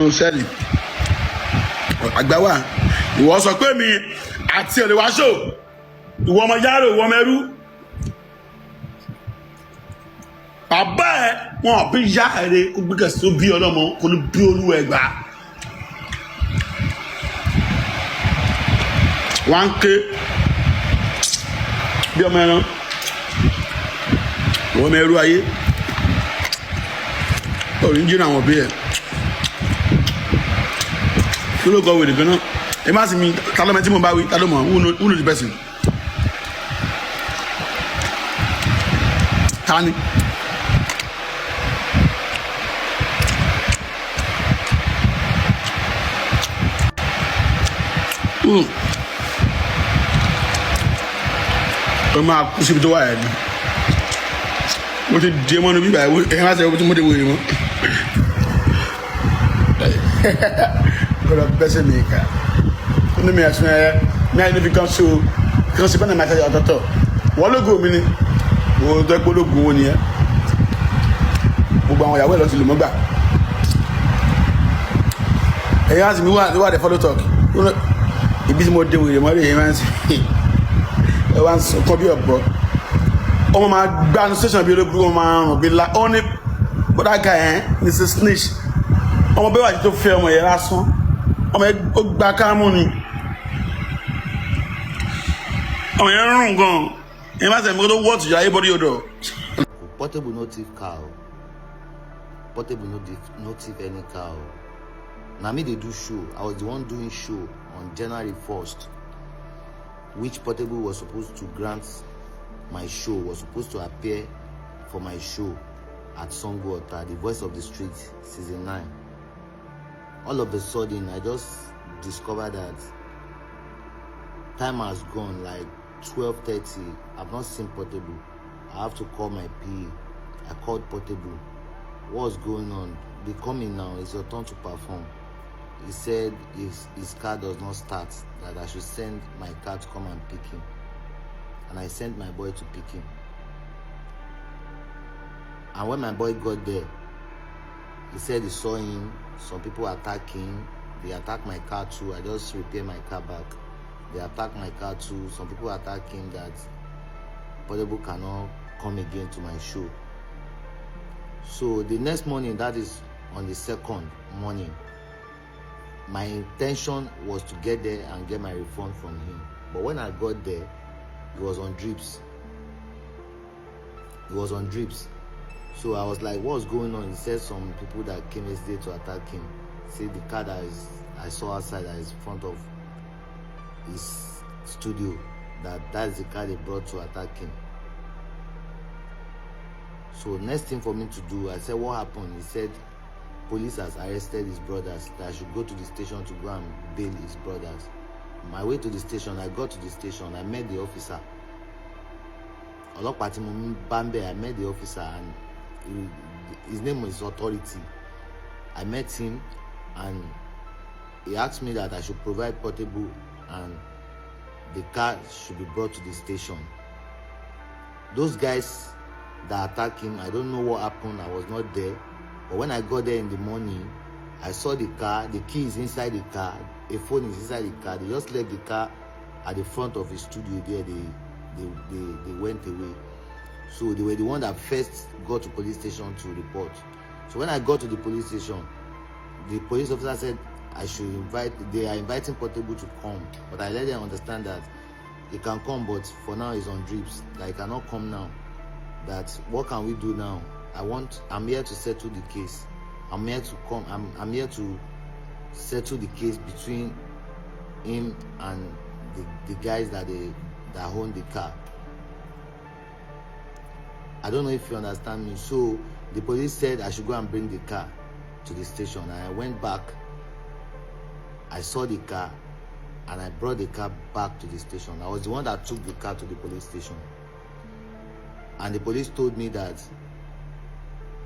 sẹ́ẹ̀lì àgbáwá ìwọ sọ pé mi àti òlèwàṣọ ìwọ ọmọ yàrá ìwọ ọmọ ẹrú bàbá ẹ wọn bí yá ẹrẹ kó gbé kẹsì tó bí ọlọmọ kó ló bí olúwa ẹgbà wọn ké bí ọmọ ẹran ìwọ ọmọ ẹrú ayé òní jí náà wọn bí ẹ kí ló kọ wèrè kan náà ẹ má sì mi ta ló mẹ tí mo bá wí ta ló mọ who know the person ta ni. Ó máa kú síbi tó wà ẹ̀ ni mo ti di ọmọ níbí báyìí ẹ̀ má sẹ́yìn mo ti wòye mọ́ gbọ́dọ̀ bẹ́sẹ̀ mi kà ó ní mi àti mi àyè níbi kan sí bẹ́ẹ̀ náà mi àti ọ̀tọ̀ọ̀tọ̀ wọ́n lógo mi ni wọ́n tó ẹ́ pé ológun wo nìyẹn gbogbo àwọn ìyàwó ẹ̀ lọ sí lòmọ́gbà ẹ̀yìn àti mi wà dé follow talk ibi tí mo dé wòye mọ́ rí ẹ̀yìn máa ń sìn ẹ̀ wá ń sọkọ́ bí ọ̀bọ ọmọ máa gbá ní station bí olóògbé wọn máa rùn bí la ó ní bọ́dá ga ẹ̀ ní sí snitch ọmọ bẹ́ẹ̀ wà tó fẹ́ ọmọ yẹn lásán ọmọ yẹn ó gba kámú ni ọmọ yẹn rùn gan ẹ má sẹ́yìn tó wọ́ọ̀tù yá ayé bọ́dí odò. Portable no thief cow. Portable no thief any cow. Na me dey do show. I was the one doing show on January 1st, which Portable was supposed to grant my show, was supposed to appear for my show at Songo Ota, The Voice of the Street, Season 9. All of a sudden, I just discovered that time has gone, like 12:30. I've not seen Portable. I have to call my PA. I called Portable. What's going on? Be coming now. It's your turn to perform. He said his car does not start, that I should send my car to come and pick him. And I sent my boy to pick him. And when my boy got there, he said he saw him, some people attack him. They attacked my car too. I just repair my car back. They attacked my car too. Some people attack him that Portable cannot come again to my show. So the next morning, that is on the second morning, my intention was to get there and get my refund from him. But when I got there, he was on drips. He was on drips. So I was like, what's going on? He said some people that came yesterday to attack him. See the car that I saw outside that is in front of his studio, that is the car they brought to attack him. So next thing for me to do, I said, what happened? He said, police has arrested his brothers, that I should go to the station to go and bail his brothers. On my way to the station, I got to the station, I met the officer. I met the officer and his name was Authority. I met him and he asked me that I should provide Portable and the car should be brought to the station. Those guys that attacked him, I don't know what happened, I was not there. But when I got there in the morning, I saw the car, the key is inside the car, a phone is inside the car. They just left the car at the front of the studio there. They went away. So they were the one that first got to police station to report. So when I got to the police station, the police officer said they are inviting Portable to come. But I let them understand that he can come, but for now he's on drips. That he cannot come now. That what can we do now? I'm here to settle the case. I'm here to settle the case between him and the guys that own the car. I don't know if you understand me. So the police said I should go and bring the car to the station. And I went back. I saw the car and I brought the car back to the station. I was the one that took the car to the police station. And the police told me that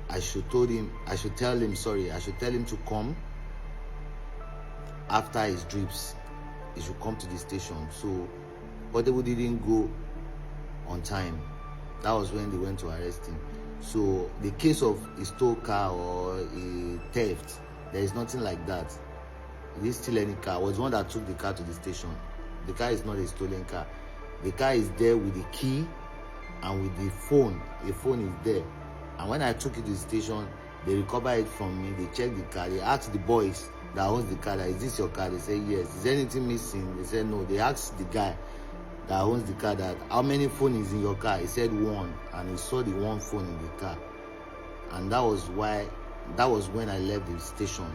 I should tell him to come after his drips. He should come to the station. So Portable didn't go on time. That was when they went to arrest him. So the case of a stole car or a theft, There is nothing like that. He didn't steal any car. I was the one that took the car to the station. The car is not a stolen car. The car is there with the key and with the phone. The phone is there. And when I took it to the station, they recovered it from me. They checked the car. They asked the boys that owns the car, is this your car? They said yes. Is there anything missing? They said no. They asked the guy that owns the car that how many phones is in your car? He said one, and he saw the one phone in the car. And that was when I left the station,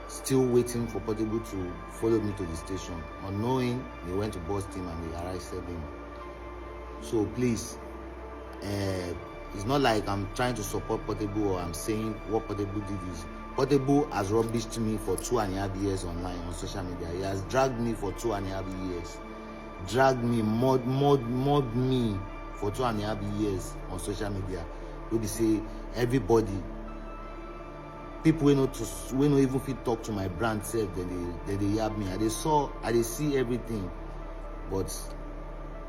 still waiting for Portable to follow me to the station. Unknowing, they went to bust him and they arrested him. So please, it's not like I'm trying to support Portable or I'm saying what Portable did is. Portable has rubbished me for 2.5 years online on social media. He has dragged me for 2.5 years. Dragged me, mod me for 2.5 years on social media. We say everybody, people we not even fit talk to my brand self, then they yab me. I they see everything, but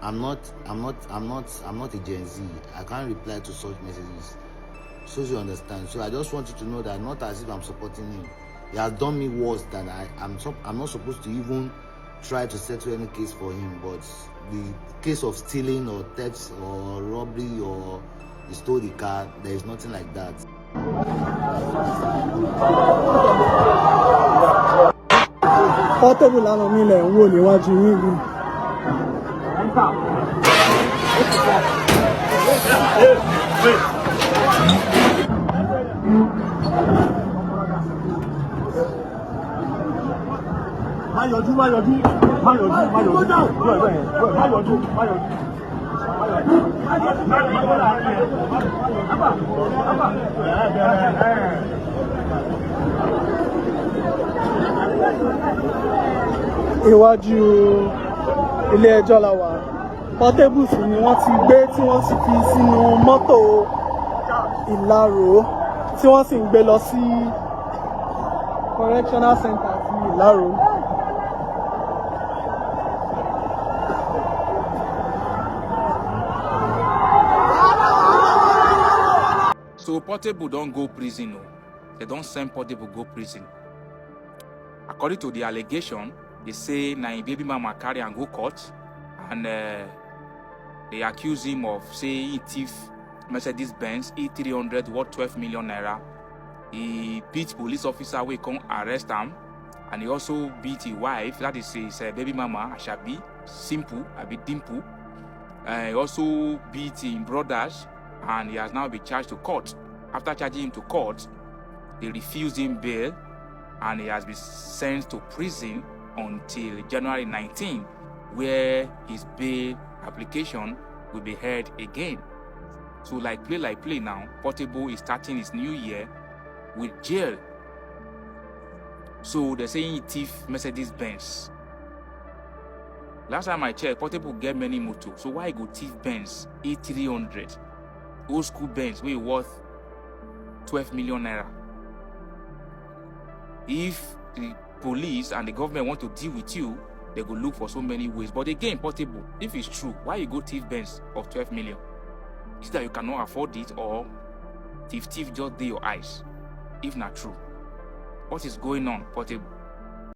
I'm not a Gen Z. I can't reply to such messages. So you understand. So I just want you to know that not as if I'm supporting him. He has done me worse than I'm not supposed to even try to settle any case for him. But the case of stealing or theft or robbery or he stole the car, there is nothing like that. Portable lánàá mi lẹ̀ ń wò níwájú yín yìí. Iwájú ilé ẹjọ́ la wà. Portable sì ni wọ́n ti gbé tí wọ́n sì fi sínú mọ́tò Ìlaró tí wọ́n sì ń gbé lọ sí correctional center ti Ìlaró. So Portable don't go prison. They don't send Portable go prison. According to the allegation, they say na him baby mama carry and go court, and they accuse him of say he thief Mercedes-Benz E300 worth 12 million naira. He beat police officer wey come arrest him, and he also beat his wife, that is his baby mama Ashabi, Simple, Abi Dimple. He also beat his brothers, and he has now been charged to court. After charging him to court, they refused him bail, and he has been sent to prison until January 19, where his bail application will be heard again. So like play now, Portable is starting his new year with jail. So they're saying he thief Mercedes-Benz. Last time I checked, Portable get many motor. So why go thief Benz E300? Old school Benz wey worth 12 million naira. If the police and the government want to deal with you, they go look for so many ways. But again, Portable, if it's true, why you go thief Benz of 12 million? Is that you cannot afford it, or thief just dey your eyes? If not true, what is going on, Portable?